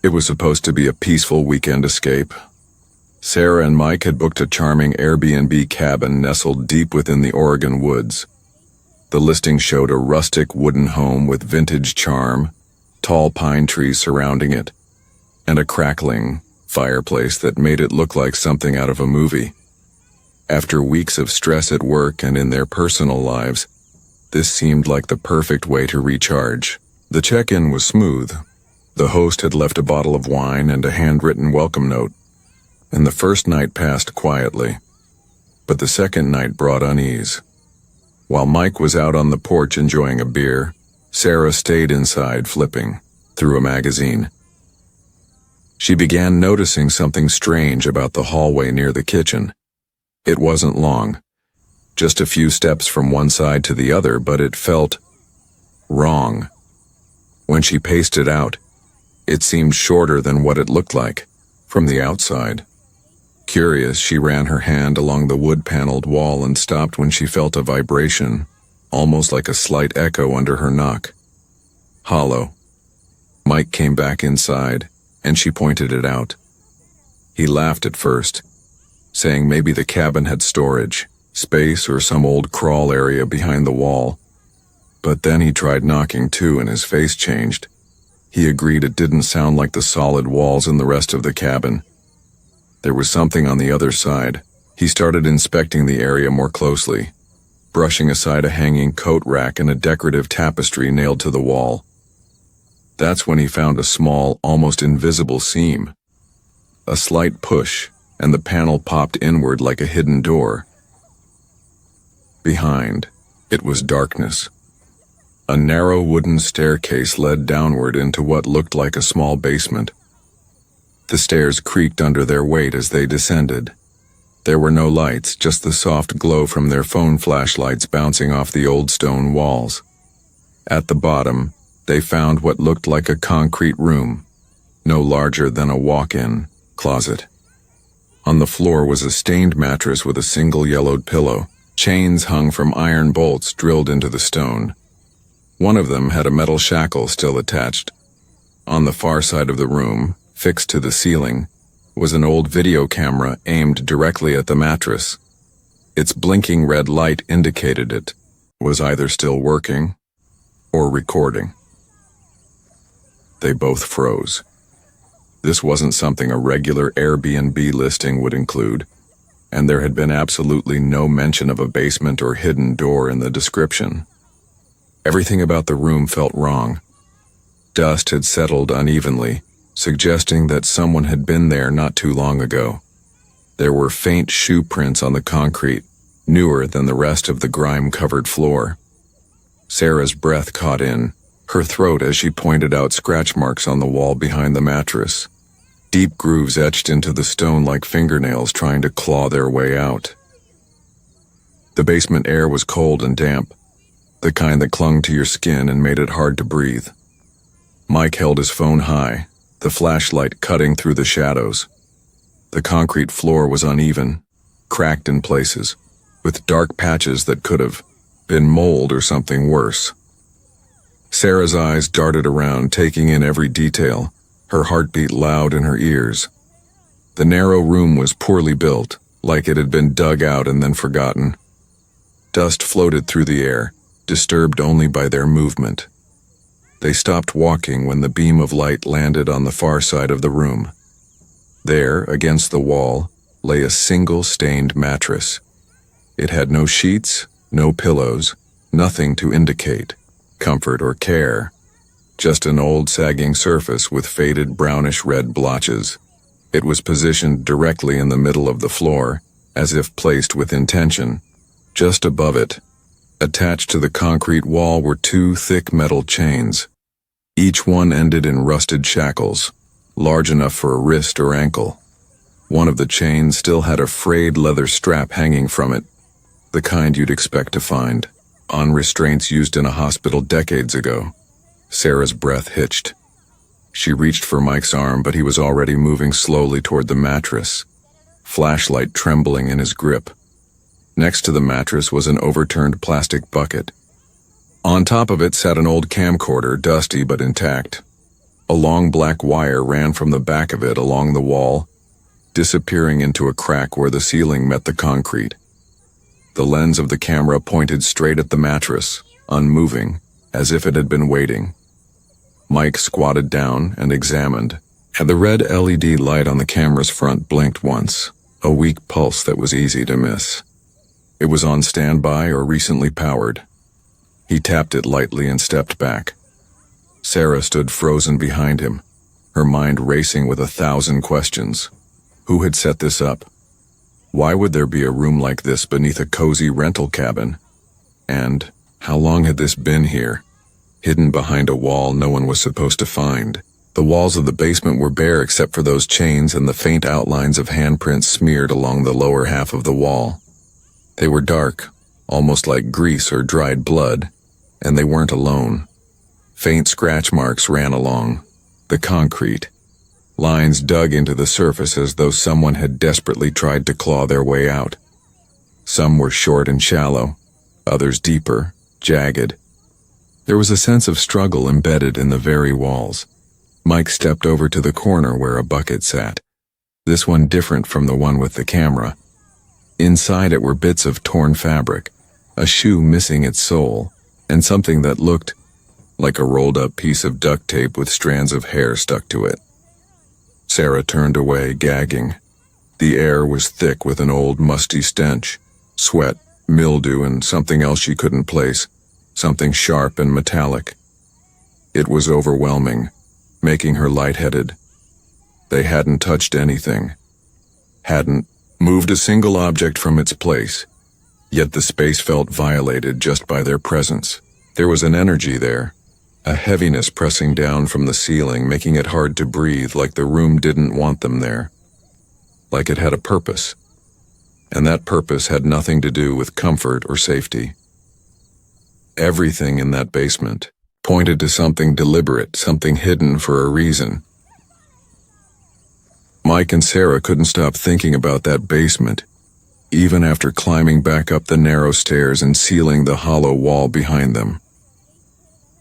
It was supposed to be a peaceful weekend escape. Sarah and Mike had booked a charming Airbnb cabin nestled deep within the Oregon woods. The listing showed a rustic wooden home with vintage charm, tall pine trees surrounding it, and a crackling fireplace that made it look like something out of a movie. After weeks of stress at work and in their personal lives, this seemed like the perfect way to recharge. The check-in was smooth. The host had left a bottle of wine and a handwritten welcome note, and the first night passed quietly. But the second night brought unease. While Mike was out on the porch enjoying a beer, Sarah stayed inside flipping through a magazine. She began noticing something strange about the hallway near the kitchen. It wasn't long, just a few steps from one side to the other, but it felt wrong. When she paced it out, it seemed shorter than what it looked like from the outside. Curious, she ran her hand along the wood-paneled wall and stopped when she felt a vibration, almost like a slight echo under her knock. Hollow. Mike came back inside, and she pointed it out. He laughed at first, saying maybe the cabin had storage, space, or some old crawl area behind the wall. But then he tried knocking too, and his face changed. He agreed it didn't sound like the solid walls in the rest of the cabin. There was something on the other side. He started inspecting the area more closely, brushing aside a hanging coat rack and a decorative tapestry nailed to the wall. That's when he found a small, almost invisible seam. A slight push, and the panel popped inward like a hidden door. Behind, it was darkness. A narrow wooden staircase led downward into what looked like a small basement. The stairs creaked under their weight as they descended. There were no lights, just the soft glow from their phone flashlights bouncing off the old stone walls. At the bottom, they found what looked like a concrete room, no larger than a walk-in closet. On the floor was a stained mattress with a single yellowed pillow. Chains hung from iron bolts drilled into the stone. One of them had a metal shackle still attached. On the far side of the room, fixed to the ceiling, was an old video camera aimed directly at the mattress. Its blinking red light indicated it was either still working or recording. They both froze. This wasn't something a regular Airbnb listing would include, and there had been absolutely no mention of a basement or hidden door in the description. Everything about the room felt wrong. Dust had settled unevenly, suggesting that someone had been there not too long ago. There were faint shoe prints on the concrete, newer than the rest of the grime-covered floor. Sarah's breath caught in her throat as she pointed out scratch marks on the wall behind the mattress. Deep grooves etched into the stone like fingernails trying to claw their way out. The basement air was cold and damp, the kind that clung to your skin and made it hard to breathe. Mike held his phone high, the flashlight cutting through the shadows. The concrete floor was uneven, cracked in places, with dark patches that could have been mold or something worse. Sarah's eyes darted around, taking in every detail, her heartbeat loud in her ears. The narrow room was poorly built, like it had been dug out and then forgotten. Dust floated through the air, disturbed only by their movement. They stopped walking when the beam of light landed on the far side of the room. There, against the wall, lay a single stained mattress. It had no sheets, no pillows, nothing to indicate comfort or care. Just an old sagging surface with faded brownish-red blotches. It was positioned directly in the middle of the floor, as if placed with intention. Just above it, attached to the concrete wall, were two thick metal chains. Each one ended in rusted shackles, large enough for a wrist or ankle. One of the chains still had a frayed leather strap hanging from it, the kind you'd expect to find on restraints used in a hospital decades ago. Sarah's breath hitched. She reached for Mike's arm, but he was already moving slowly toward the mattress, flashlight trembling in his grip. Next to the mattress was an overturned plastic bucket. On top of it sat an old camcorder, dusty but intact. A long black wire ran from the back of it along the wall, disappearing into a crack where the ceiling met the concrete. The lens of the camera pointed straight at the mattress, unmoving, as if it had been waiting. Mike squatted down and examined, and the red LED light on the camera's front blinked once, a weak pulse that was easy to miss. It was on standby or recently powered. He tapped it lightly and stepped back. Sarah stood frozen behind him, her mind racing with 1,000 questions. Who had set this up? Why would there be a room like this beneath a cozy rental cabin? And how long had this been here, hidden behind a wall no one was supposed to find? The walls of the basement were bare except for those chains and the faint outlines of handprints smeared along the lower half of the wall. They were dark, almost like grease or dried blood, and they weren't alone. Faint scratch marks ran along the concrete. Lines dug into the surface as though someone had desperately tried to claw their way out. Some were short and shallow, others deeper, jagged. There was a sense of struggle embedded in the very walls. Mike stepped over to the corner where a bucket sat, this one different from the one with the camera. Inside it were bits of torn fabric, a shoe missing its sole, and something that looked like a rolled-up piece of duct tape with strands of hair stuck to it. Sarah turned away, gagging. The air was thick with an old, musty stench, sweat, mildew, and something else she couldn't place, something sharp and metallic. It was overwhelming, making her lightheaded. They hadn't touched anything, hadn't moved a single object from its place, yet the space felt violated just by their presence. There was an energy there, a heaviness pressing down from the ceiling, making it hard to breathe, like the room didn't want them there, like it had a purpose, and that purpose had nothing to do with comfort or safety. Everything in that basement pointed to something deliberate, something hidden for a reason. Mike and Sarah couldn't stop thinking about that basement, even after climbing back up the narrow stairs and sealing the hollow wall behind them.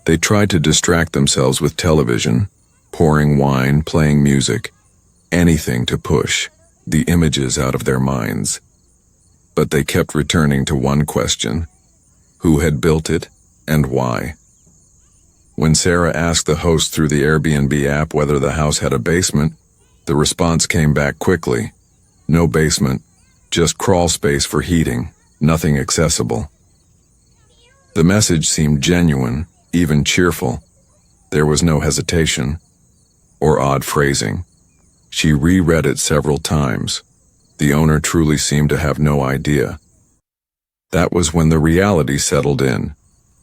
They tried to distract themselves with television, pouring wine, playing music, anything to push the images out of their minds. But they kept returning to one question: who had built it and why? When Sarah asked the host through the Airbnb app whether the house had a basement, the response came back quickly. No basement, just crawl space for heating, nothing accessible. The message seemed genuine, even cheerful. There was no hesitation or odd phrasing. She reread it several times. The owner truly seemed to have no idea. That was when the reality settled in.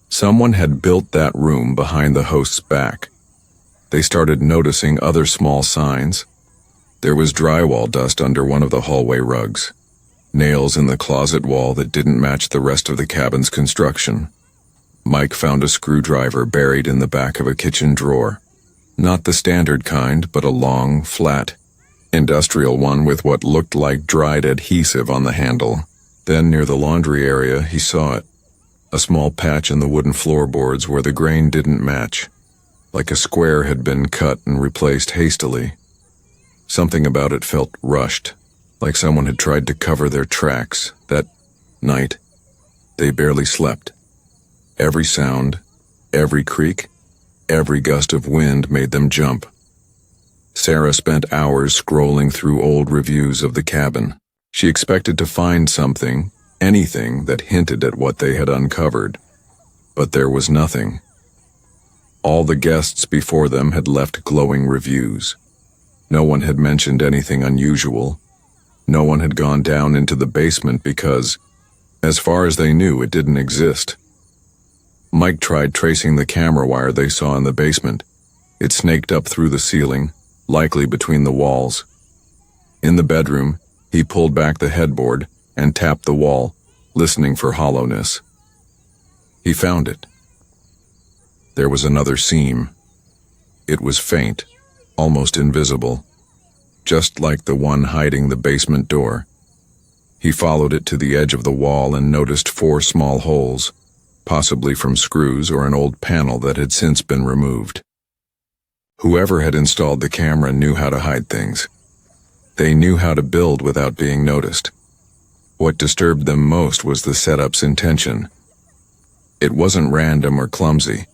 Someone had built that room behind the host's back. They started noticing other small signs. There was drywall dust under one of the hallway rugs, nails in the closet wall that didn't match the rest of the cabin's construction. Mike found a screwdriver buried in the back of a kitchen drawer. Not the standard kind, but a long, flat, industrial one with what looked like dried adhesive on the handle. Then near the laundry area, he saw it. A small patch in the wooden floorboards where the grain didn't match, like a square had been cut and replaced hastily. Something about it felt rushed, like someone had tried to cover their tracks. That night, they barely slept. Every sound, every creak, every gust of wind made them jump. Sarah spent hours scrolling through old reviews of the cabin. She expected to find something, anything that hinted at what they had uncovered. But there was nothing. All the guests before them had left glowing reviews. No one had mentioned anything unusual. No one had gone down into the basement because, as far as they knew, it didn't exist. Mike tried tracing the camera wire they saw in the basement. It snaked up through the ceiling, likely between the walls. In the bedroom, he pulled back the headboard and tapped the wall, listening for hollowness. He found it. There was another seam. It was faint, almost invisible, just like the one hiding the basement door. He followed it to the edge of the wall and noticed 4 small holes, possibly from screws or an old panel that had since been removed. Whoever had installed the camera knew how to hide things. They knew how to build without being noticed. What disturbed them most was the setup's intention. It wasn't random or clumsy.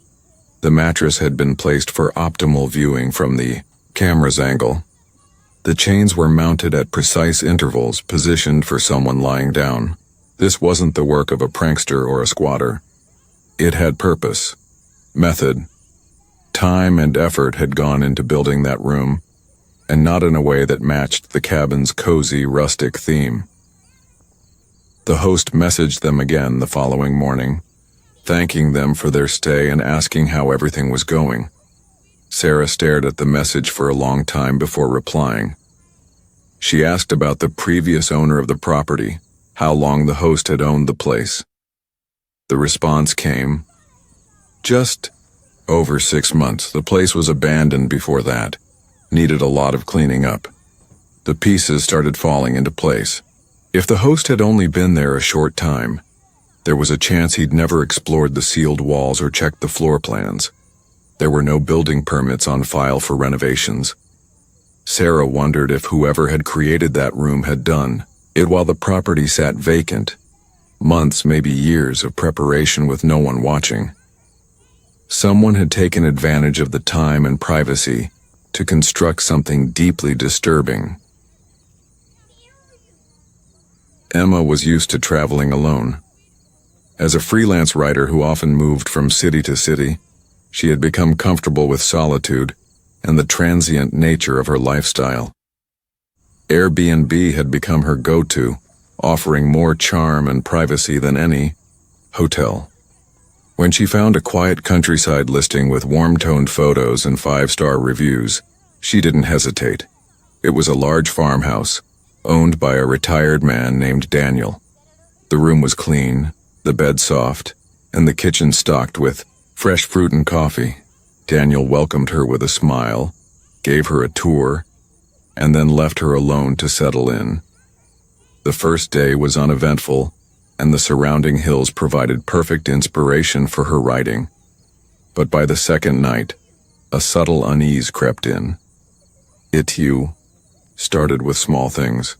The mattress had been placed for optimal viewing from the camera's angle. The chains were mounted at precise intervals, positioned for someone lying down. This wasn't the work of a prankster or a squatter. It had purpose, method. Time and effort had gone into building that room, and not in a way that matched the cabin's cozy, rustic theme. The host messaged them again the following morning, thanking them for their stay and asking how everything was going. Sarah stared at the message for a long time before replying. She asked about the previous owner of the property, how long the host had owned the place. The response came, just over 6 months. The place was abandoned before that, needed a lot of cleaning up. The pieces started falling into place. If the host had only been there a short time, there was a chance he'd never explored the sealed walls or checked the floor plans. There were no building permits on file for renovations. Sarah wondered if whoever had created that room had done it while the property sat vacant. Months, maybe years of preparation with no one watching. Someone had taken advantage of the time and privacy to construct something deeply disturbing. Emma was used to traveling alone. As a freelance writer who often moved from city to city, she had become comfortable with solitude and the transient nature of her lifestyle. Airbnb had become her go-to, offering more charm and privacy than any hotel. When she found a quiet countryside listing with warm-toned photos and 5-star reviews, she didn't hesitate. It was a large farmhouse, owned by a retired man named Daniel. The room was clean, the bed soft, and the kitchen stocked with fresh fruit and coffee. Daniel welcomed her with a smile, gave her a tour, and then left her alone to settle in. The first day was uneventful, and the surrounding hills provided perfect inspiration for her writing. But by the second night, a subtle unease crept in. It started with small things.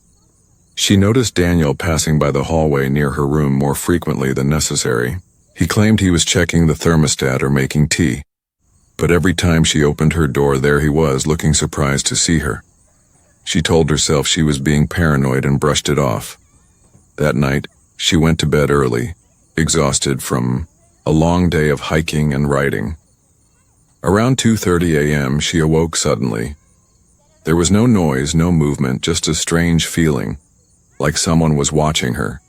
She noticed Daniel passing by the hallway near her room more frequently than necessary. He claimed he was checking the thermostat or making tea. But every time she opened her door, there he was, looking surprised to see her. She told herself she was being paranoid and brushed it off. That night, she went to bed early, exhausted from a long day of hiking and writing. Around 2:30 a.m., she awoke suddenly. There was no noise, no movement, just a strange feeling, like someone was watching her.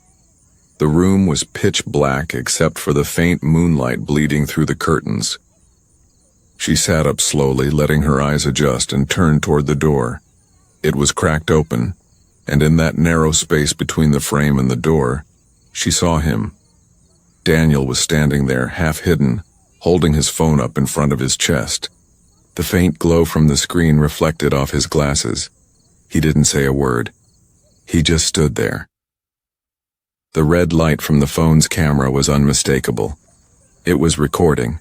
The room was pitch black except for the faint moonlight bleeding through the curtains. She sat up slowly, letting her eyes adjust, and turned toward the door. It was cracked open, and in that narrow space between the frame and the door, she saw him. Daniel was standing there, half hidden, holding his phone up in front of his chest. The faint glow from the screen reflected off his glasses. He didn't say a word. He just stood there. The red light from the phone's camera was unmistakable. It was recording.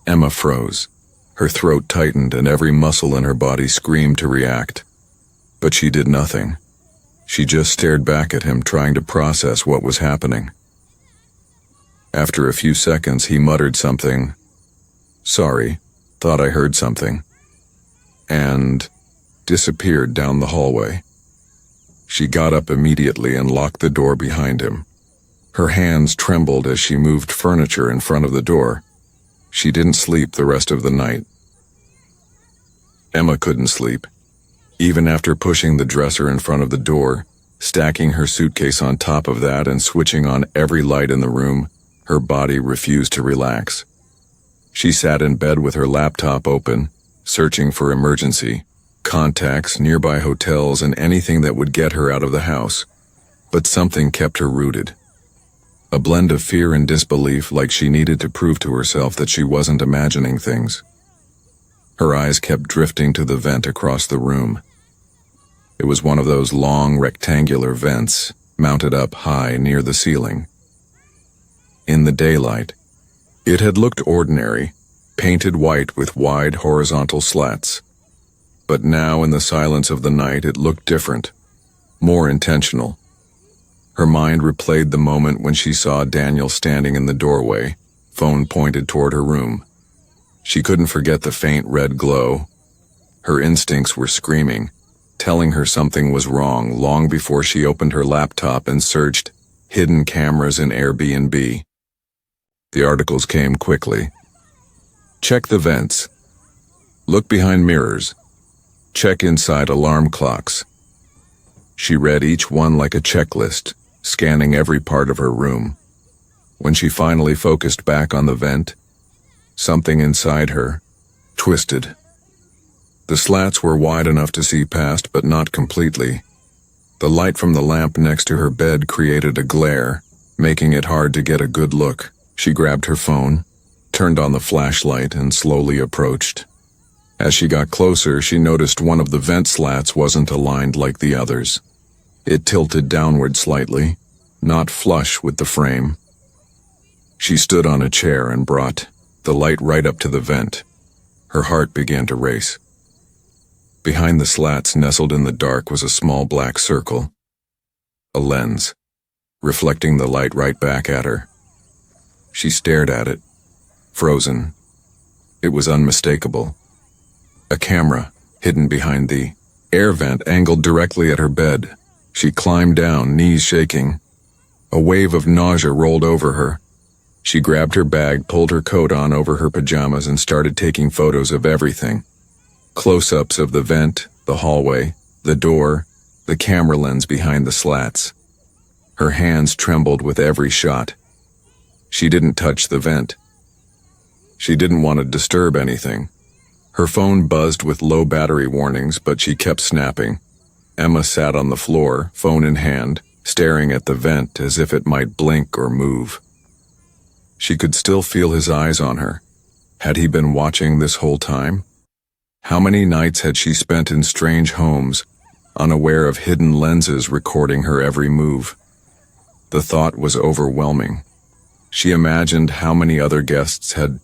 Emma froze. Her throat tightened and every muscle in her body screamed to react. But she did nothing. She just stared back at him, trying to process what was happening. After a few seconds, he muttered something. "Sorry, thought I heard something," and disappeared down the hallway. She got up immediately and locked the door behind him. Her hands trembled as she moved furniture in front of the door. She didn't sleep the rest of the night. Emma couldn't sleep. Even after pushing the dresser in front of the door, stacking her suitcase on top of that and switching on every light in the room, her body refused to relax. She sat in bed with her laptop open, searching for emergency contacts, nearby hotels, and anything that would get her out of the house. But something kept her rooted. A blend of fear and disbelief, like she needed to prove to herself that she wasn't imagining things. Her eyes kept drifting to the vent across the room. It was one of those long, rectangular vents, mounted up high near the ceiling. In the daylight, it had looked ordinary, painted white with wide horizontal slats. But now in the silence of the night it looked different, more intentional. Her mind replayed the moment when she saw Daniel standing in the doorway, phone pointed toward her room. She couldn't forget the faint red glow. Her instincts were screaming, telling her something was wrong long before she opened her laptop and searched hidden cameras in Airbnb. The articles came quickly. Check the vents. Look behind mirrors. Check inside alarm clocks. She read each one like a checklist, scanning every part of her room. When she finally focused back on the vent, something inside her twisted. The slats were wide enough to see past, but not completely. The light from the lamp next to her bed created a glare, making it hard to get a good look. She grabbed her phone, turned on the flashlight, and slowly approached. As she got closer, she noticed one of the vent slats wasn't aligned like the others. It tilted downward slightly, not flush with the frame. She stood on a chair and brought the light right up to the vent. Her heart began to race. Behind the slats, nestled in the dark, was a small black circle. A lens, reflecting the light right back at her. She stared at it, frozen. It was unmistakable. A camera, hidden behind the air vent, angled directly at her bed. She climbed down, knees shaking. A wave of nausea rolled over her. She grabbed her bag, pulled her coat on over her pajamas, and started taking photos of everything. Close-ups of the vent, the hallway, the door, the camera lens behind the slats. Her hands trembled with every shot. She didn't touch the vent. She didn't want to disturb anything. Her phone buzzed with low battery warnings, but she kept snapping. Emma sat on the floor, phone in hand, staring at the vent as if it might blink or move. She could still feel his eyes on her. Had he been watching this whole time? How many nights had she spent in strange homes, unaware of hidden lenses recording her every move? The thought was overwhelming. She imagined how many other guests had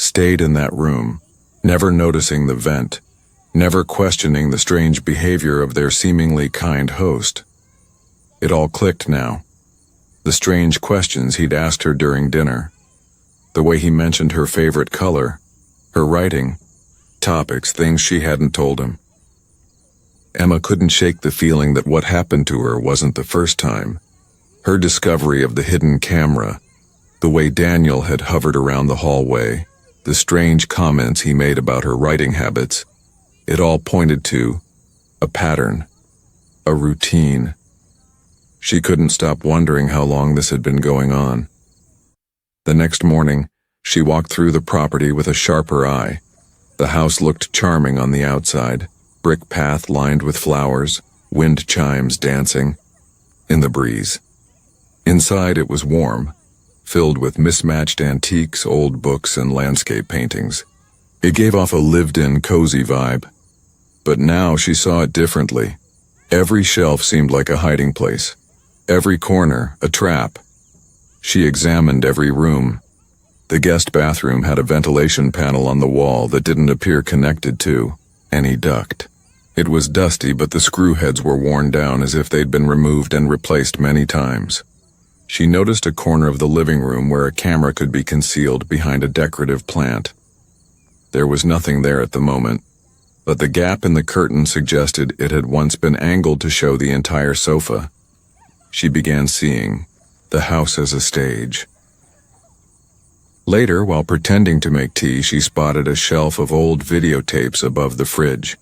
stayed in that room, never noticing the vent, never questioning the strange behavior of their seemingly kind host. It all clicked now. The strange questions he'd asked her during dinner, the way he mentioned her favorite color, her writing, topics, things she hadn't told him. Emma couldn't shake the feeling that what happened to her wasn't the first time. Her discovery of the hidden camera, the way Daniel had hovered around the hallway, the strange comments he made about her writing habits, it all pointed to a pattern, a routine. She couldn't stop wondering how long this had been going on. The next morning, she walked through the property with a sharper eye. The house looked charming on the outside, brick path lined with flowers, wind chimes dancing in the breeze. Inside it was warm, filled with mismatched antiques, old books, and landscape paintings. It gave off a lived-in, cozy vibe. But now she saw it differently. Every shelf seemed like a hiding place. Every corner, a trap. She examined every room. The guest bathroom had a ventilation panel on the wall that didn't appear connected to any duct. It was dusty, but the screw heads were worn down as if they'd been removed and replaced many times. She noticed a corner of the living room where a camera could be concealed behind a decorative plant. There was nothing there at the moment, but the gap in the curtain suggested it had once been angled to show the entire sofa. She began seeing the house as a stage. Later, while pretending to make tea, she spotted a shelf of old videotapes above the fridge.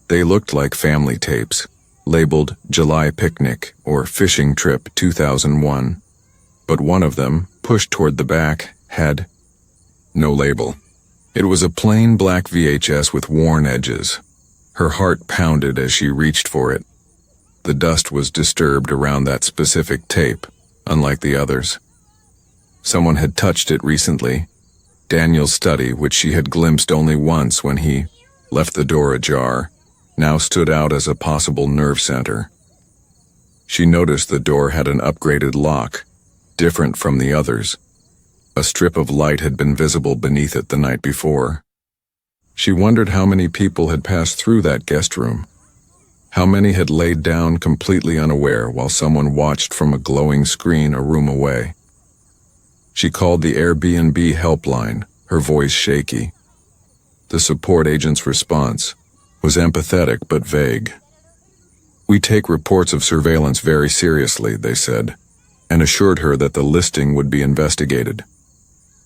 They looked like family tapes, labeled July Picnic or Fishing Trip 2001. But one of them, pushed toward the back, had no label. It was a plain black VHS with worn edges. Her heart pounded as she reached for it. The dust was disturbed around that specific tape, unlike the others. Someone had touched it recently. Daniel's study, which she had glimpsed only once when he left the door ajar, now stood out as a possible nerve center. She noticed the door had an upgraded lock, different from the others. A strip of light had been visible beneath it the night before. She wondered how many people had passed through that guest room. How many had laid down completely unaware while someone watched from a glowing screen a room away. She called the Airbnb helpline, her voice shaky. The support agent's response was empathetic but vague. "We take reports of surveillance very seriously," they said, and assured her that the listing would be investigated.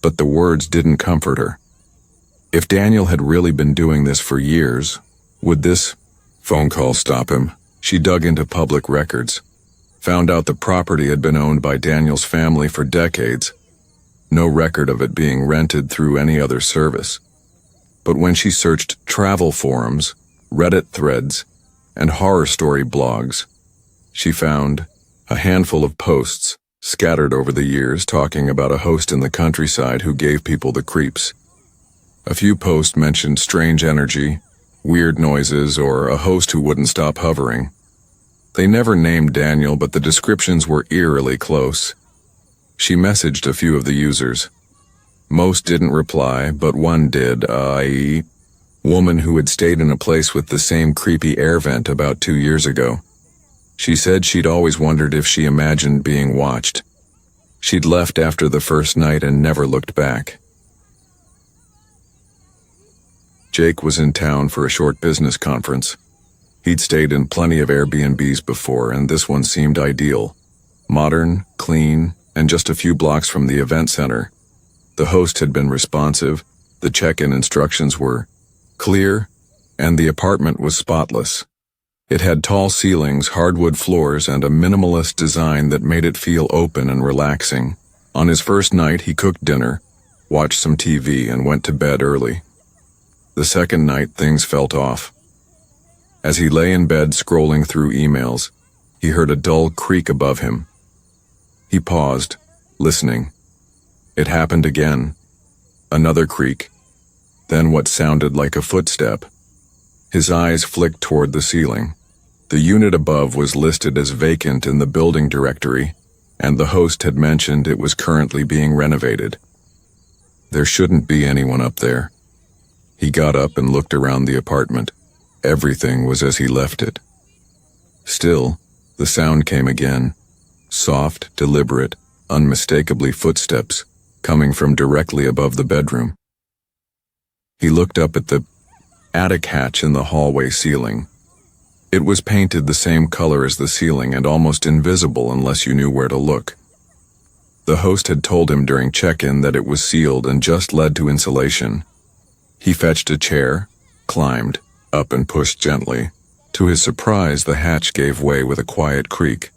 But the words didn't comfort her. If Daniel had really been doing this for years, would this phone call stop him? She dug into public records, found out the property had been owned by Daniel's family for decades. No record of it being rented through any other service. But when she searched travel forums, Reddit threads, and horror story blogs, she found a handful of posts scattered over the years talking about a host in the countryside who gave people the creeps. A few posts mentioned strange energy, weird noises, or a host who wouldn't stop hovering. They never named Daniel, but the descriptions were eerily close. She messaged a few of the users. Most didn't reply, but one did, i.e., woman who had stayed in a place with the same creepy air vent about 2 years ago. She said she'd always wondered if she imagined being watched. She'd left after the first night and never looked back. Jake was in town for a short business conference. He'd stayed in plenty of Airbnbs before, and this one seemed ideal. Modern, clean, and just a few blocks from the event center. The host had been responsive, the check-in instructions were clear, and the apartment was spotless. It had tall ceilings, hardwood floors, and a minimalist design that made it feel open and relaxing. On his first night, he cooked dinner, watched some TV, and went to bed early. The second night, things felt off. As he lay in bed scrolling through emails, he heard a dull creak above him. He paused, listening. It happened again. Another creak. Then what sounded like a footstep. His eyes flicked toward the ceiling. The unit above was listed as vacant in the building directory, and the host had mentioned it was currently being renovated. There shouldn't be anyone up there. He got up and looked around the apartment. Everything was as he left it. Still, the sound came again. Soft, deliberate, unmistakably footsteps, coming from directly above the bedroom. He looked up at the attic hatch in the hallway ceiling. It was painted the same color as the ceiling and almost invisible unless you knew where to look. The host had told him during check-in that it was sealed and just led to insulation. He fetched a chair, climbed, up and pushed gently. To his surprise, the hatch gave way with a quiet creak.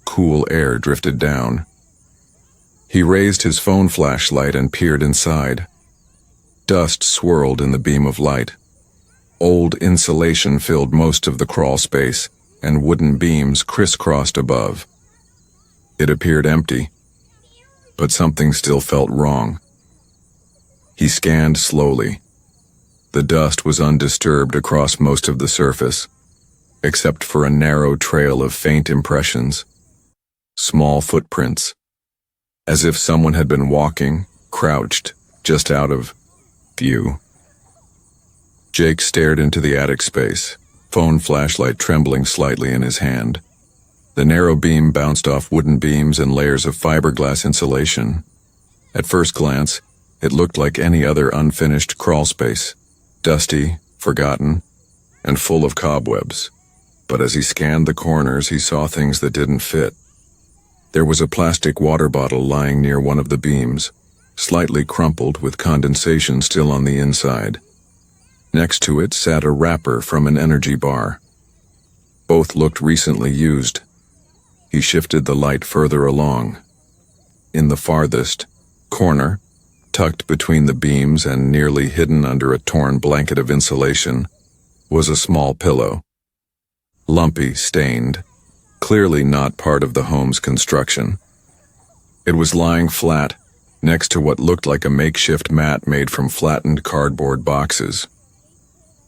Cool air drifted down. He raised his phone flashlight and peered inside. Dust swirled in the beam of light. Old insulation filled most of the crawl space, and wooden beams crisscrossed above. It appeared empty, but something still felt wrong. He scanned slowly. The dust was undisturbed across most of the surface, except for a narrow trail of faint impressions. Small footprints, as if someone had been walking, crouched, just out of view. Jake stared into the attic space, phone flashlight trembling slightly in his hand. The narrow beam bounced off wooden beams and layers of fiberglass insulation. At first glance, it looked like any other unfinished crawl space, dusty, forgotten, and full of cobwebs. But as he scanned the corners, he saw things that didn't fit. There was a plastic water bottle lying near one of the beams, slightly crumpled with condensation still on the inside. Next to it sat a wrapper from an energy bar. Both looked recently used. He shifted the light further along. In the farthest corner, tucked between the beams and nearly hidden under a torn blanket of insulation, was a small pillow. Lumpy, stained, clearly not part of the home's construction. It was lying flat, next to what looked like a makeshift mat made from flattened cardboard boxes.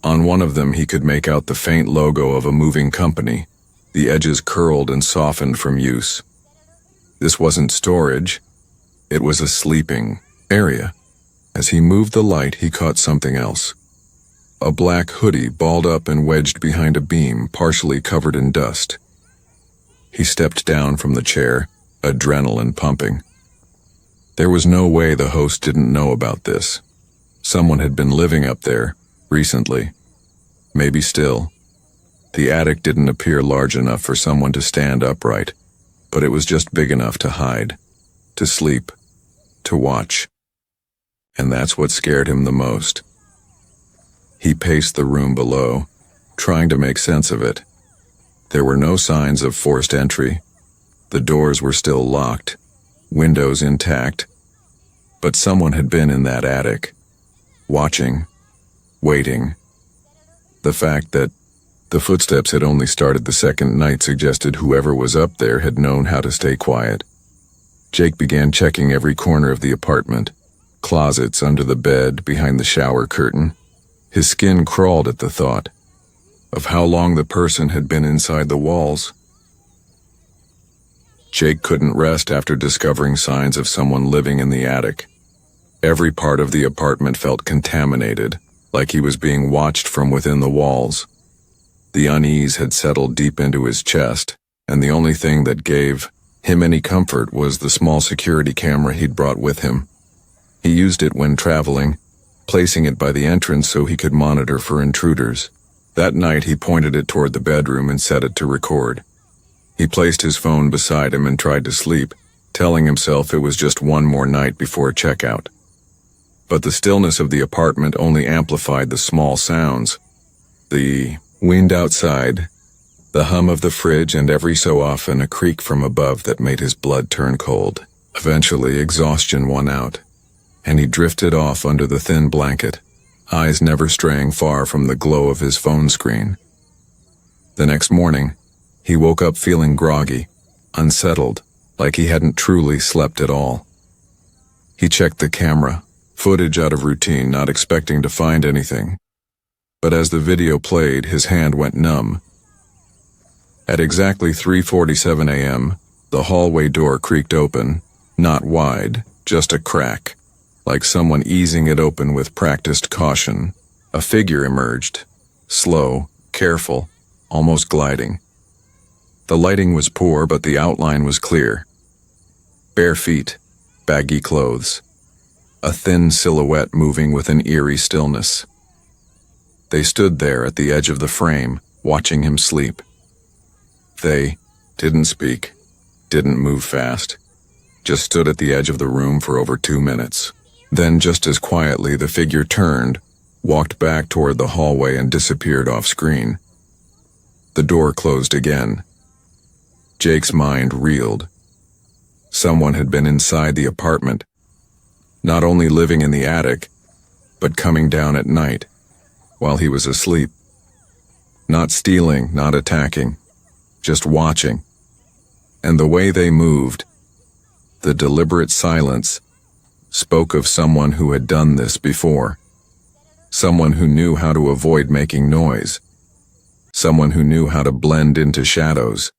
On one of them he could make out the faint logo of a moving company, the edges curled and softened from use. This wasn't storage. It was a sleeping area. As he moved the light, he caught something else. A black hoodie balled up and wedged behind a beam, partially covered in dust. He stepped down from the chair, adrenaline pumping. There was no way the host didn't know about this. Someone had been living up there, recently. Maybe still. The attic didn't appear large enough for someone to stand upright, but it was just big enough to hide, to sleep, to watch. And that's what scared him the most. He paced the room below, trying to make sense of it. There were no signs of forced entry. The doors were still locked, windows intact. But someone had been in that attic, watching, waiting. The fact that the footsteps had only started the second night suggested whoever was up there had known how to stay quiet. Jake began checking every corner of the apartment, closets, under the bed, behind the shower curtain. His skin crawled at the thought of how long the person had been inside the walls. Jake couldn't rest after discovering signs of someone living in the attic. Every part of the apartment felt contaminated, like he was being watched from within the walls. The unease had settled deep into his chest, and the only thing that gave him any comfort was the small security camera he'd brought with him. He used it when traveling, placing it by the entrance so he could monitor for intruders. That night he pointed it toward the bedroom and set it to record. He placed his phone beside him and tried to sleep, telling himself it was just one more night before checkout. But the stillness of the apartment only amplified the small sounds. The wind outside, the hum of the fridge, and every so often a creak from above that made his blood turn cold. Eventually, exhaustion won out, and he drifted off under the thin blanket, eyes never straying far from the glow of his phone screen. The next morning, he woke up feeling groggy, unsettled, like he hadn't truly slept at all. He checked the camera, footage out of routine, not expecting to find anything. But as the video played, his hand went numb. At exactly 3:47 a.m., the hallway door creaked open, not wide, just a crack, like someone easing it open with practiced caution. A figure emerged, slow, careful, almost gliding. The lighting was poor, but the outline was clear. Bare feet, baggy clothes, a thin silhouette moving with an eerie stillness. They stood there at the edge of the frame, watching him sleep. They didn't speak, didn't move fast, just stood at the edge of the room for over 2 minutes. Then, just as quietly, the figure turned, walked back toward the hallway, and disappeared off screen. The door closed again. Jake's mind reeled. Someone had been inside the apartment, not only living in the attic, but coming down at night, while he was asleep. Not stealing, not attacking, just watching. And the way they moved, the deliberate silence, spoke of someone who had done this before. Someone who knew how to avoid making noise. Someone who knew how to blend into shadows.